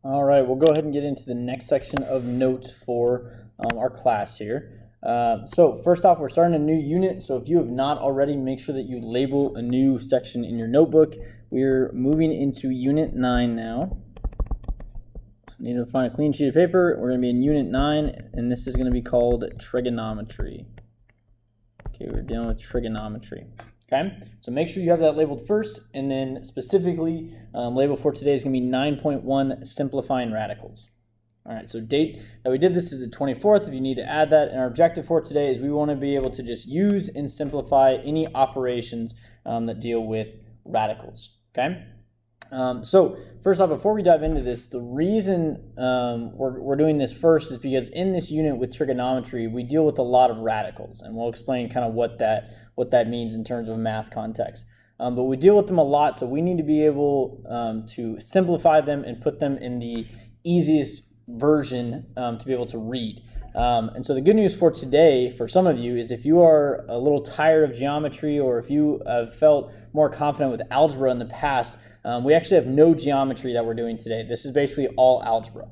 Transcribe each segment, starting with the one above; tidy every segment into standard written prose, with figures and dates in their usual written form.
All right, we'll go ahead and get into the next section of notes for our class here. So first off, we're starting a new unit. So if you have not already, make sure that you label a new section in your notebook. We're moving into Unit 9 now. So we need to find a clean sheet of paper. We're going to be in Unit 9, and this is going to be called trigonometry. Okay, we're dealing with trigonometry. Okay, so make sure you have that labeled first, and then specifically label for today is going to be 9.1 simplifying radicals. All right, so date that we did this is the 24th. If you need to add that, and our objective for today is we want to be able to just use and simplify any operations that deal with radicals. Okay. So first off, before we dive into this, the reason we're doing this first is because in this unit with trigonometry, we deal with a lot of radicals, and we'll explain kind of what that means in terms of math context. But we deal with them a lot, so we need to be able to simplify them and put them in the easiest version to be able to read. And so the good news for today, for some of you, is if you are a little tired of geometry, or if you have felt more confident with algebra in the past, we actually have no geometry that we're doing today. This is basically all algebra.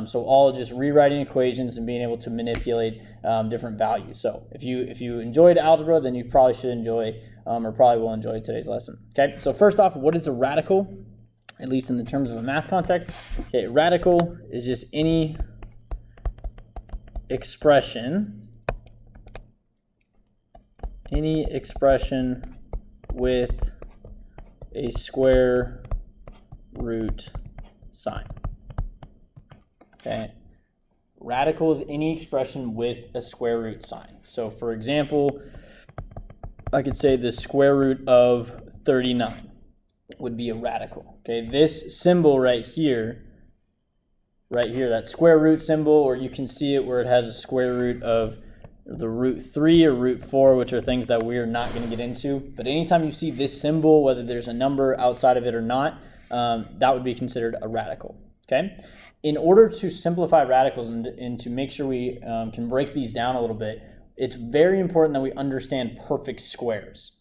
So all just rewriting equations and being able to manipulate different values. So if you enjoyed algebra, then you probably should enjoy, or probably will enjoy today's lesson. Okay, so first off, what is a radical? At least in the terms of a math context. Okay, radical is just any expression with a square root sign. Okay, radical is any expression with a square root sign. So for example, I could say the square root of 39 would be a radical. Okay, this symbol right here, that square root symbol, or you can see it where it has a square root of the root 3 or root 4, which are things that we're not going to get into. But anytime you see this symbol, whether there's a number outside of it or not, that would be considered a radical. Okay, in order to simplify radicals and to make sure we can break these down a little bit, it's very important that we understand perfect squares.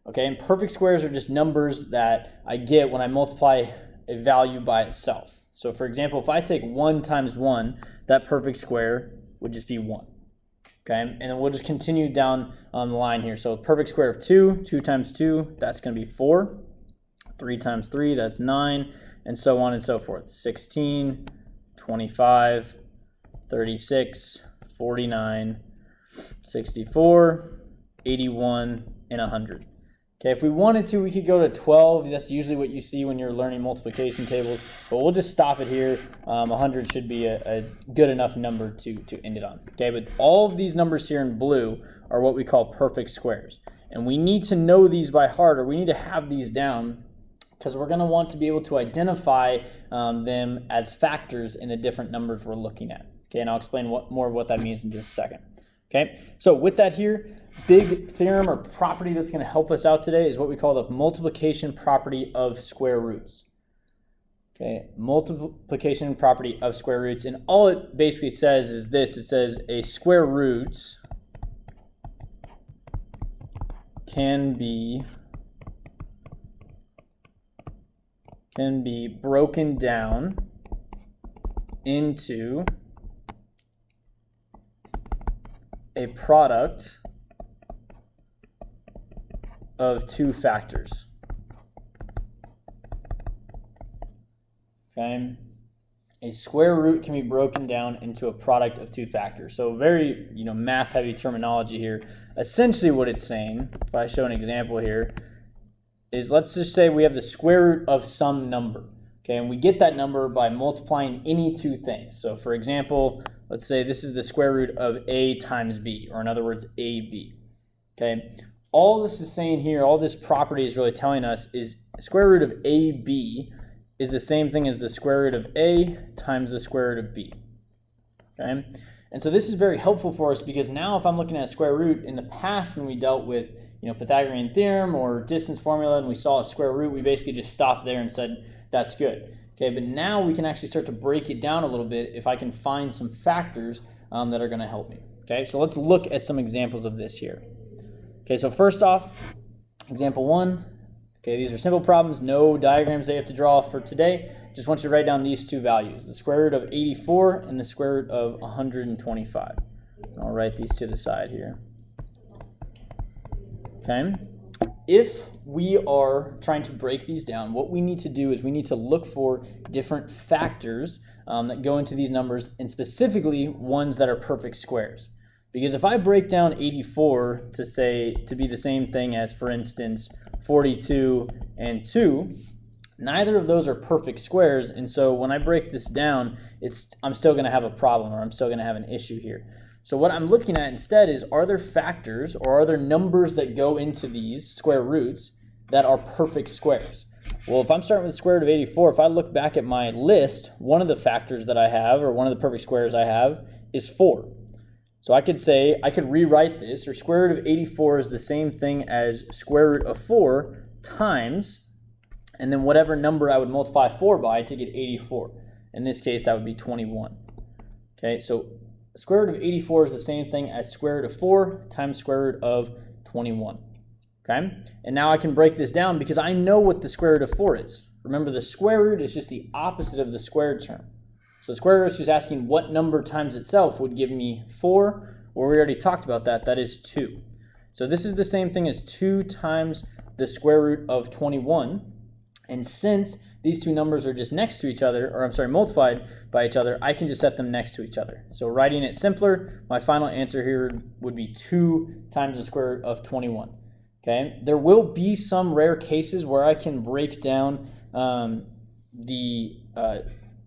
Okay, and perfect squares are just numbers that I get when I multiply a value by itself. So for example, if I take 1 times 1, that perfect square would just be 1. Okay, and then we'll just continue down on the line here. So perfect square of 2, 2 times 2, that's going to be 4. 3 times 3, that's 9, and so on and so forth. 16, 25, 36, 49, 64, 81, and 100. Okay, if we wanted to, we could go to 12. That's usually what you see when you're learning multiplication tables, but we'll just stop it here. 100 should be a good enough number to end it on. Okay, but all of these numbers here in blue are what we call perfect squares. And we need to know these by heart, or we need to have these down, because we're going to want to be able to identify them as factors in the different numbers we're looking at. Okay, and I'll explain more of what that means in just a second. Okay, so with that here, big theorem or property that's going to help us out today is what we call the multiplication property of square roots. Okay, multiplication property of square roots, and all it basically says is this: it says a square root can be broken down into a product of two factors. Okay, a square root can be broken down into a product of two factors. So very, math heavy terminology here. Essentially what it's saying, if I show an example here, is let's just say we have the square root of some number. Okay, and we get that number by multiplying any two things. So for example, let's say this is the square root of a times b, or in other words, ab. Okay, all this is saying here, all this property is really telling us is square root of ab is the same thing as the square root of a times the square root of b. Okay, and so this is very helpful for us, because now if I'm looking at a square root, in the past when we dealt with Pythagorean theorem or distance formula and we saw a square root, we basically just stopped there and said that's good. Okay, but now we can actually start to break it down a little bit if I can find some factors that are going to help me. Okay, so let's look at some examples of this here. Okay, so first off, example 1. Okay, these are simple problems, no diagrams they have to draw for today. just want you to write down these two values, the square root of 84 and the square root of 125. I'll write these to the side here. Okay. If we are trying to break these down, what we need to do is we need to look for different factors that go into these numbers, and specifically ones that are perfect squares. Because if I break down 84 to be the same thing as, for instance, 42 and 2, neither of those are perfect squares, and so when I break this down, I'm still going to have a problem, or I'm still going to have an issue here. So what I'm looking at instead is, are there factors or are there numbers that go into these square roots that are perfect squares? Well, if I'm starting with the square root of 84, if I look back at my list, one of the factors that I have, or one of the perfect squares I have, is 4. So I could say, I could rewrite this, or square root of 84 is the same thing as square root of 4 times, and then whatever number I would multiply 4 by to get 84. In this case, that would be 21. Okay, so square root of 84 is the same thing as square root of 4 times square root of 21. Okay, and now I can break this down because I know what the square root of 4 is. Remember, the square root is just the opposite of the squared term. So the square root is just asking what number times itself would give me 4, or we already talked about that, that is 2. So this is the same thing as 2 times the square root of 21. And since these two numbers are just next to each other, or I'm sorry, multiplied by each other, I can just set them next to each other. So writing it simpler, my final answer here would be 2 times the square root of 21. Okay, there will be some rare cases where I can break down the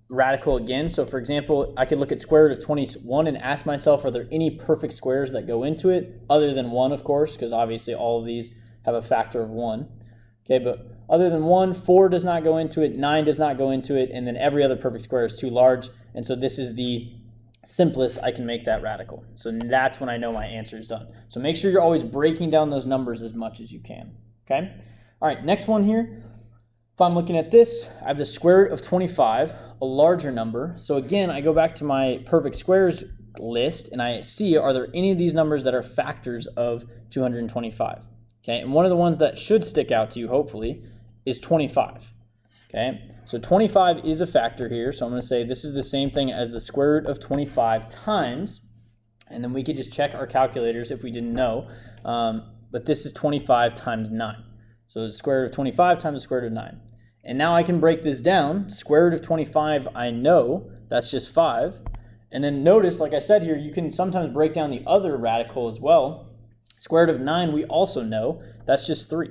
radical again. So for example, I could look at square root of 21 and ask myself, are there any perfect squares that go into it, other than 1, of course, because obviously all of these have a factor of 1. Okay, but other than 1, 4 does not go into it, 9 does not go into it, and then every other perfect square is too large, and so this is the simplest I can make that radical. So that's when I know my answer is done. So make sure you're always breaking down those numbers as much as you can. Okay? All right, next one here. If I'm looking at this, I have the square root of 25, a larger number. So again, I go back to my perfect squares list and I see, are there any of these numbers that are factors of 225? Okay, and one of the ones that should stick out to you, hopefully, is 25. Okay, so 25 is a factor here, so I'm going to say this is the same thing as the square root of 25 times, and then we could just check our calculators if we didn't know, but this is 25 times 9. So the square root of 25 times the square root of 9. And now I can break this down. Square root of 25, I know, that's just 5. And then notice, like I said here, you can sometimes break down the other radical as well. Square root of 9, we also know, that's just 3.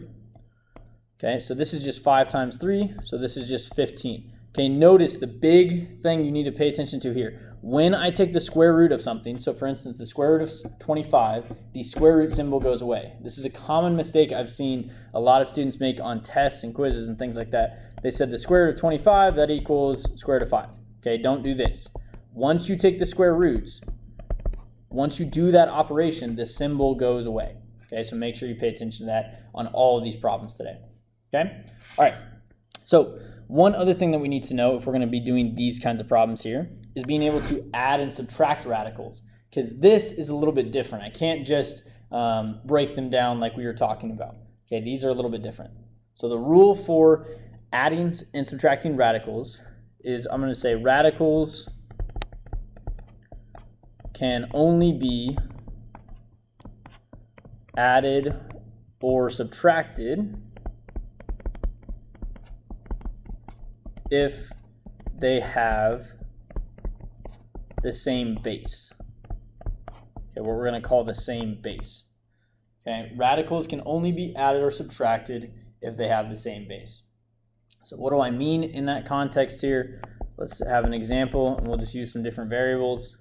Okay, so this is just 5 times 3, so this is just 15. Okay, notice the big thing you need to pay attention to here. When I take the square root of something, so for instance, the square root of 25, the square root symbol goes away. This is a common mistake I've seen a lot of students make on tests and quizzes and things like that. They said the square root of 25, that equals square root of 5. Okay, don't do this. Once you take the square roots, once you do that operation, the symbol goes away. Okay, so make sure you pay attention to that on all of these problems today. Okay, all right. So one other thing that we need to know if we're going to be doing these kinds of problems here is being able to add and subtract radicals, because this is a little bit different. I can't just break them down like we were talking about. Okay, these are a little bit different. So the rule for adding and subtracting radicals is, I'm going to say radicals can only be added or subtracted if they have the same base. Okay, what we're going to call the same base. Okay, radicals can only be added or subtracted if they have the same base. So what do I mean in that context here? Let's have an example, and we'll just use some different variables.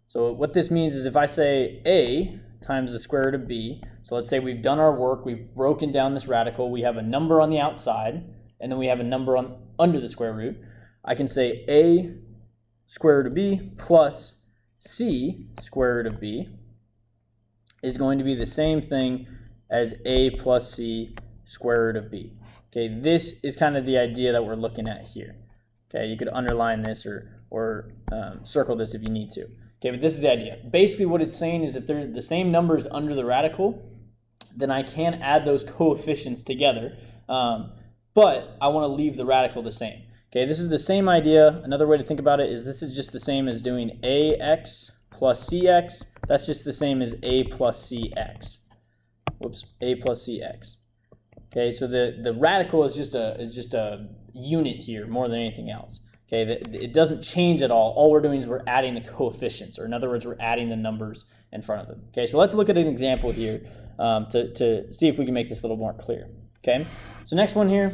So what this means is if I say a times the square root of b, so let's say we've done our work, we've broken down this radical, we have a number on the outside, and then we have a number under the square root, I can say a square root of b plus c square root of b is going to be the same thing as a plus c square root of b. Okay, this is kind of the idea that we're looking at here. Okay, you could underline this or circle this if you need to. Okay, but this is the idea. Basically what it's saying is if they're the same numbers under the radical, then I can add those coefficients together, but I want to leave the radical the same. Okay, this is the same idea. Another way to think about it is this is just the same as doing ax plus cx. That's just the same as a plus cx. Whoops, a plus cx. Okay, so the radical is just a unit here more than anything else. Okay, it doesn't change at all. All we're doing is we're adding the coefficients, or in other words, we're adding the numbers in front of them. Okay, so let's look at an example here to see if we can make this a little more clear. Okay, so next one here,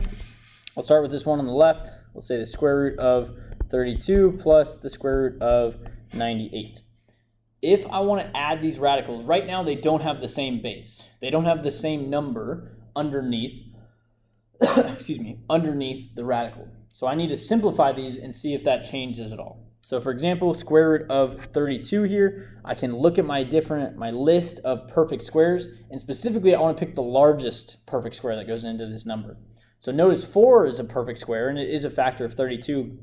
I'll start with this one on the left. We'll say the square root of 32 plus the square root of 98. If I want to add these radicals, right now they don't have the same base. They don't have the same number underneath, excuse me, underneath the radical. So I need to simplify these and see if that changes at all. So for example, square root of 32 here, I can look at my list of perfect squares, and specifically I want to pick the largest perfect square that goes into this number. So notice 4 is a perfect square, and it is a factor of 32,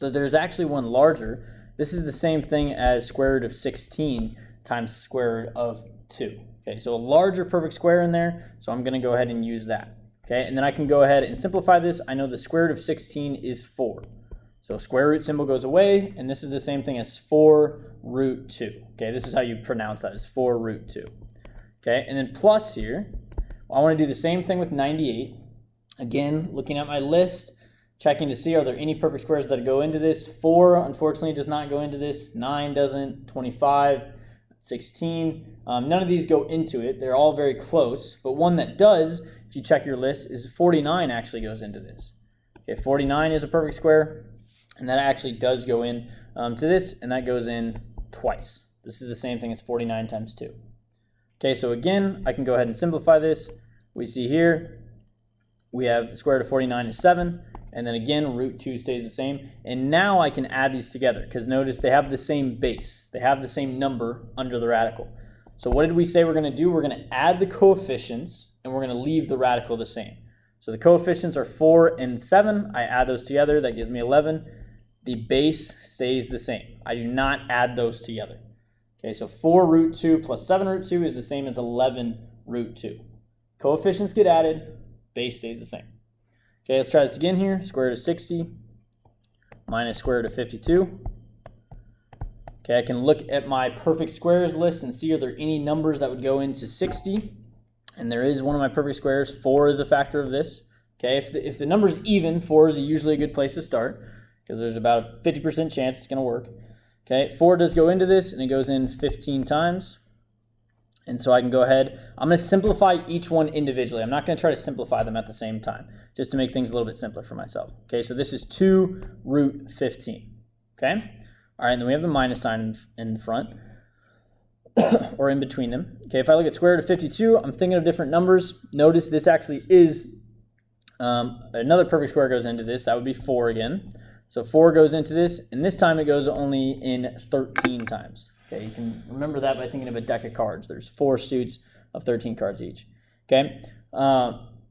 but there's actually one larger. This is the same thing as square root of 16 times square root of 2. Okay, so a larger perfect square in there, so I'm going to go ahead and use that. Okay, and then I can go ahead and simplify this. I know the square root of 16 is 4. So square root symbol goes away, and this is the same thing as 4 root 2. Okay, this is how you pronounce that, is 4 root 2. Okay, and then plus here, I want to do the same thing with 98. Again, looking at my list, checking to see are there any perfect squares that go into this. 4, unfortunately, does not go into this. 9 doesn't. 25, 16. None of these go into it. They're all very close. But one that does, if you check your list, is 49 actually goes into this. Okay, 49 is a perfect square, and that actually does go in to this, and that goes in twice. This is the same thing as 49 times 2. Okay, so again, I can go ahead and simplify this. We see here, we have square root of 49 is 7, and then again, root 2 stays the same. And now I can add these together, because notice they have the same base. They have the same number under the radical. So what did we say we're going to do? We're going to add the coefficients, and we're going to leave the radical the same. So the coefficients are 4 and 7. I add those together. That gives me 11. The base stays the same. I do not add those together. Okay, so 4 root 2 plus 7 root 2 is the same as 11 root 2. Coefficients get added. Base stays the same. Okay, let's try this again here. Square root of 60 minus square root of 52. Okay, I can look at my perfect squares list and see are there any numbers that would go into 60. And there is one of my perfect squares. 4 is a factor of this. Okay, if the number is even, 4 is usually a good place to start because there's about a 50% chance it's going to work. Okay, 4 does go into this, and it goes in 15 times. And so I can go ahead. I'm going to simplify each one individually. I'm not going to try to simplify them at the same time, just to make things a little bit simpler for myself. Okay, so this is 2 root 15. Okay, all right, and then we have the minus sign in front, or in between them. Okay, if I look at square root of 52, I'm thinking of different numbers. Notice this actually is another perfect square goes into this. That would be 4 again. So 4 goes into this, and this time it goes only in 13 times. Okay, you can remember that by thinking of a deck of cards. There's 4 suits of 13 cards each. Okay,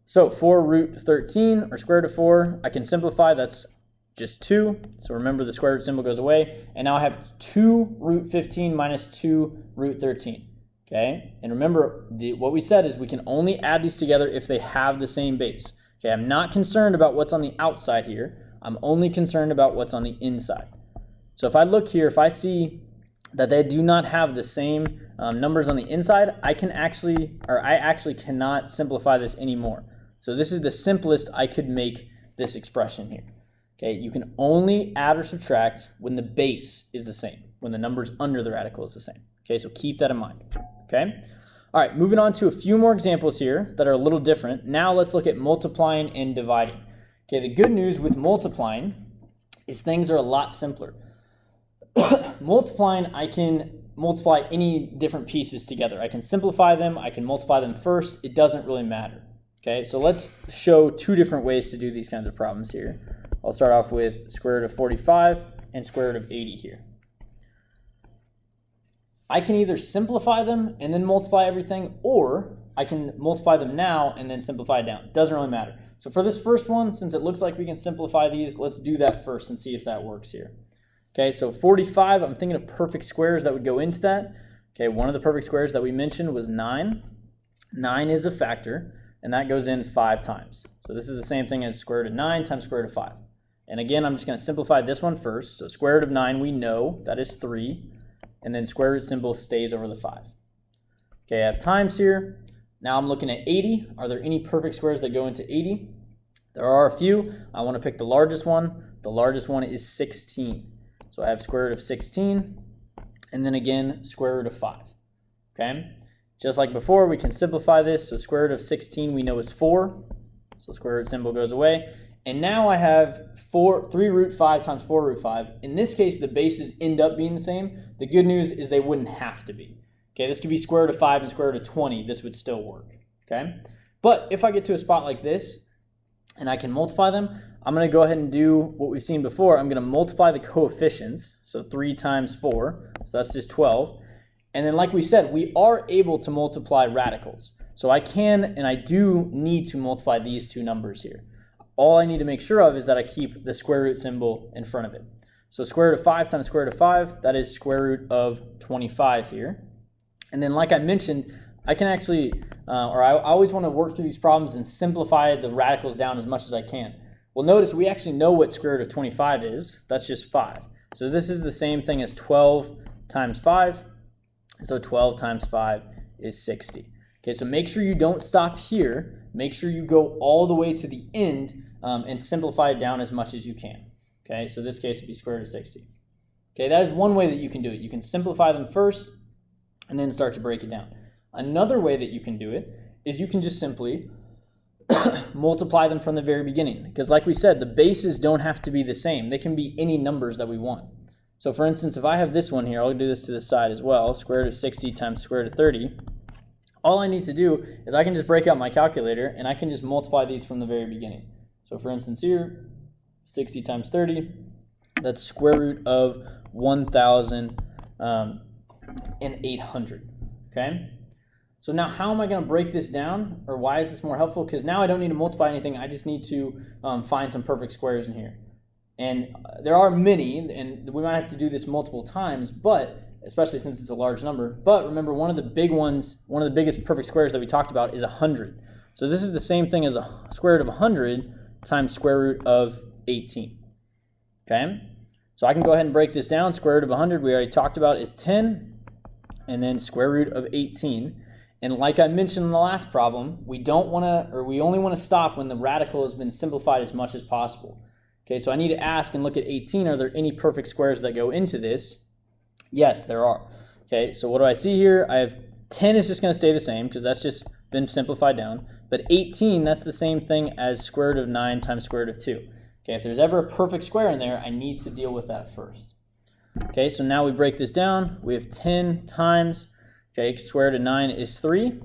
so 4 root 13, or square root of 4, I can simplify. That's just 2. So remember the square root symbol goes away. And now I have 2 root 15 minus 2 root 13. Okay, and remember what we said is we can only add these together if they have the same base. Okay, I'm not concerned about what's on the outside here. I'm only concerned about what's on the inside. So if I look here, if I see that they do not have the same numbers on the inside, I actually cannot simplify this anymore. So this is the simplest I could make this expression here. Okay, you can only add or subtract when the base is the same, when the numbers under the radical is the same. Okay, so keep that in mind. Okay, all right, moving on to a few more examples here that are a little different. Now let's look at multiplying and dividing. Okay, the good news with multiplying is things are a lot simpler. Multiplying, I can multiply any different pieces together. I can simplify them. I can multiply them first. It doesn't really matter. Okay, so let's show 2 different ways to do these kinds of problems here. I'll start off with square root of 45 and square root of 80 here. I can either simplify them and then multiply everything, or I can multiply them now and then simplify it down. It doesn't really matter. So for this first one, since it looks like we can simplify these, let's do that first and see if that works here. Okay, so 45, I'm thinking of perfect squares that would go into that. Okay, one of the perfect squares that we mentioned was 9. 9 is a factor, and that goes in 5 times. So this is the same thing as square root of 9 times square root of 5. And again, I'm just going to simplify this one first. So square root of 9, we know that is 3. And then square root symbol stays over the 5. Okay, I have times here. Now I'm looking at 80. Are there any perfect squares that go into 80? There are a few. I want to pick the largest one. The largest one is 16. So I have square root of 16. And then again, square root of 5. Okay? Just like before, we can simplify this. So square root of 16 we know is 4. So square root symbol goes away. And now I have 3 root 5 times 4 root 5. In this case, the bases end up being the same. The good news is they wouldn't have to be. Okay, this could be square root of 5 and square root of 20. This would still work. Okay? But if I get to a spot like this and I can multiply them, I'm going to go ahead and do what we've seen before. I'm going to multiply the coefficients. So 3 times 4. So that's just 12. And then like we said, we are able to multiply radicals. So I can and I do need to multiply these two numbers here. All I need to make sure of is that I keep the square root symbol in front of it. So square root of 5 times square root of 5, that is square root of 25 here. And then like I mentioned, I can actually, I always want to work through these problems and simplify the radicals down as much as I can. Well, notice we actually know what square root of 25 is. That's just 5. So this is the same thing as 12 times 5. So 12 times 5 is 60. Okay, so make sure you don't stop here. Make sure you go all the way to the end and simplify it down as much as you can. Okay, so this case would be square root of 60. Okay, that is one way that you can do it. You can simplify them first and then start to break it down. Another way that you can do it is you can just simply multiply them from the very beginning. Because like we said, the bases don't have to be the same. They can be any numbers that we want. So for instance, if I have this one here, I'll do this to the side as well, square root of 60 times square root of 30. All I need to do is I can just break out my calculator and I can just multiply these from the very beginning. So for instance here, 60 times 30, that's square root of 1,800, okay? So now how am I going to break this down, or why is this more helpful? Because now I don't need to multiply anything, I just need to find some perfect squares in here. And there are many, and we might have to do this multiple times, but especially since it's a large number. But remember, one of the biggest perfect squares that we talked about is 100. So this is the same thing as a square root of 100 times square root of 18. Okay? So I can go ahead and break this down. Square root of 100, we already talked about, is 10, and then square root of 18. And like I mentioned in the last problem, we only want to stop when the radical has been simplified as much as possible. Okay, so I need to ask and look at 18, are there any perfect squares that go into this? Yes, there are. Okay, so what do I see here? I have 10 is just going to stay the same because that's just been simplified down. But 18, that's the same thing as square root of 9 times square root of 2. Okay, if there's ever a perfect square in there, I need to deal with that first. Okay, so now we break this down. We have 10 times, okay, square root of 9 is 3.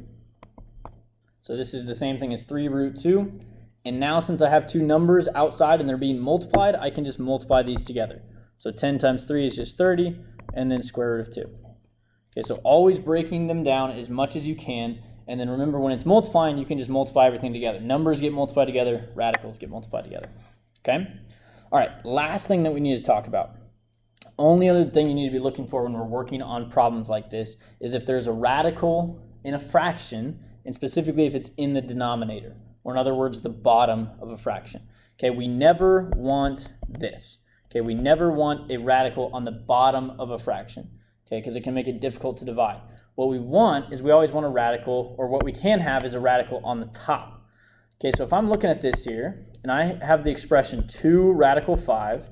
So this is the same thing as 3 root 2. And now since I have two numbers outside and they're being multiplied, I can just multiply these together. So 10 times 3 is just 30, and then square root of 2. Okay, so always breaking them down as much as you can. And then remember, when it's multiplying, you can just multiply everything together. Numbers get multiplied together, radicals get multiplied together. Okay? All right, last thing that we need to talk about. Only other thing you need to be looking for when we're working on problems like this is if there's a radical in a fraction, and specifically if it's in the denominator, or in other words, the bottom of a fraction. Okay, we never want this. Okay, we never want a radical on the bottom of a fraction, okay, because it can make it difficult to divide. What we want is we always want a radical, or what we can have is a radical on the top. Okay, so if I'm looking at this here, and I have the expression 2 radical 5,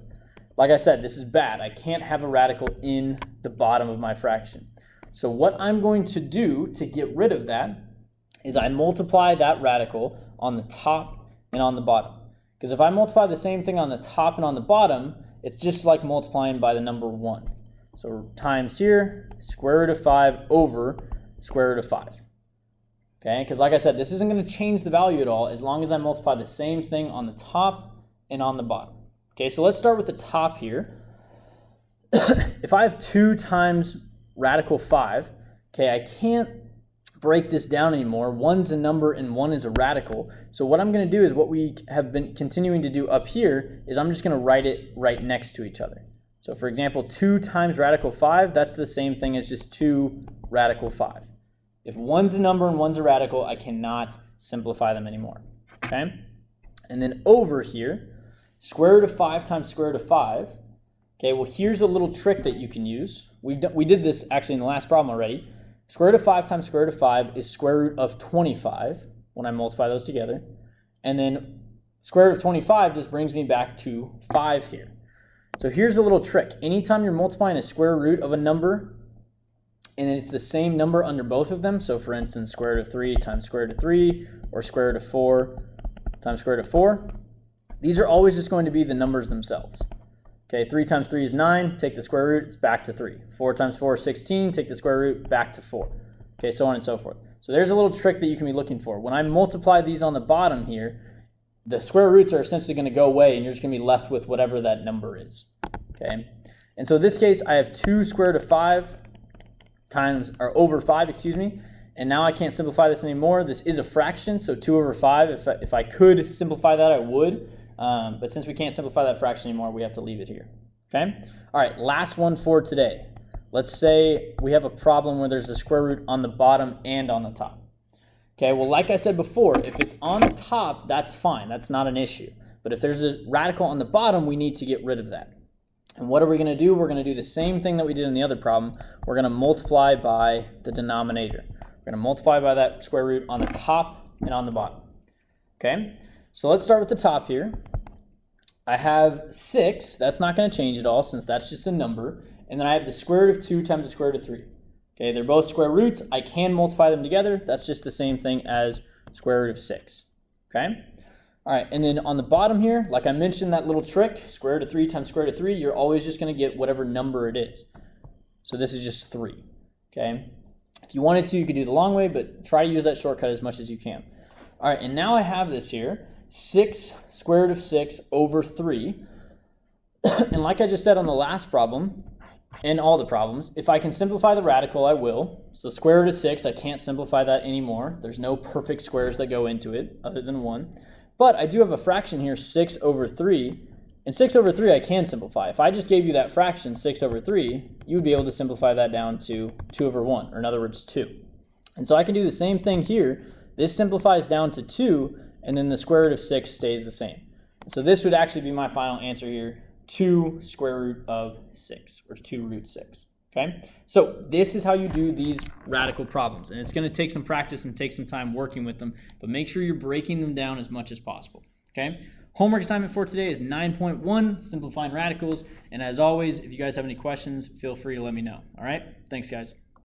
like I said, this is bad. I can't have a radical in the bottom of my fraction. So what I'm going to do to get rid of that is I multiply that radical on the top and on the bottom. Because if I multiply the same thing on the top and on the bottom, it's just like multiplying by the number 1. So times here, square root of 5 over square root of 5. Okay, because like I said, this isn't going to change the value at all as long as I multiply the same thing on the top and on the bottom. Okay, so let's start with the top here. If I have 2 times radical 5, okay, I can't break this down anymore. 1's a number and 1 is a radical. So what I'm going to do is what we have been continuing to do up here is I'm just going to write it right next to each other. So for example, 2 times radical 5, that's the same thing as just 2 radical 5. If 1's a number and 1's a radical, I cannot simplify them anymore. Okay? And then over here, Square root of 5 times square root of 5. Okay, well, here's a little trick that you can use. We did this actually in the last problem already. Square root of 5 times square root of 5 is square root of 25 when I multiply those together. And then square root of 25 just brings me back to 5 here. So here's a little trick. Anytime you're multiplying a square root of a number, and it's the same number under both of them, so for instance, square root of 3 times square root of 3, or square root of 4 times square root of 4, these are always just going to be the numbers themselves. Okay, 3 times 3 is 9, take the square root, it's back to 3. 4 times 4 is 16, take the square root, back to 4. Okay, so on and so forth. So there's a little trick that you can be looking for. When I multiply these on the bottom here, the square roots are essentially going to go away, and you're just going to be left with whatever that number is. Okay, and so in this case, I have 2 square root of 5 times, or over 5, excuse me, and now I can't simplify this anymore. This is a fraction, so 2 over 5, if I could simplify that, I would. But since we can't simplify that fraction anymore, we have to leave it here. Okay? All right, last one for today. Let's say we have a problem where there's a square root on the bottom and on the top. Okay, well, like I said before, if it's on the top, that's fine. That's not an issue. But if there's a radical on the bottom, we need to get rid of that. And what are we going to do? We're going to do the same thing that we did in the other problem. We're going to multiply by the denominator. We're going to multiply by that square root on the top and on the bottom. Okay? So let's start with the top here. I have 6. That's not going to change at all since that's just a number. And then I have the square root of 2 times the square root of 3. Okay, they're both square roots. I can multiply them together. That's just the same thing as square root of 6. Okay? All right, and then on the bottom here, like I mentioned, that little trick, square root of 3 times square root of 3, you're always just going to get whatever number it is. So this is just 3. Okay? If you wanted to, you could do the long way, but try to use that shortcut as much as you can. All right, and now I have this here. 6 square root of 6 over 3. And like I just said on the last problem, and all the problems, if I can simplify the radical, I will. So square root of 6, I can't simplify that anymore. There's no perfect squares that go into it other than 1. But I do have a fraction here, 6 over 3. And 6 over 3 I can simplify. If I just gave you that fraction, 6 over 3, you would be able to simplify that down to 2 over 1, or in other words, 2. And so I can do the same thing here. This simplifies down to 2, and then the square root of 6 stays the same. So this would actually be my final answer here, 2 square root of 6, or 2 root 6. Okay? So this is how you do these radical problems. And it's going to take some practice and take some time working with them, but make sure you're breaking them down as much as possible. Okay? Homework assignment for today is 9.1, simplifying radicals. And as always, if you guys have any questions, feel free to let me know. All right? Thanks, guys.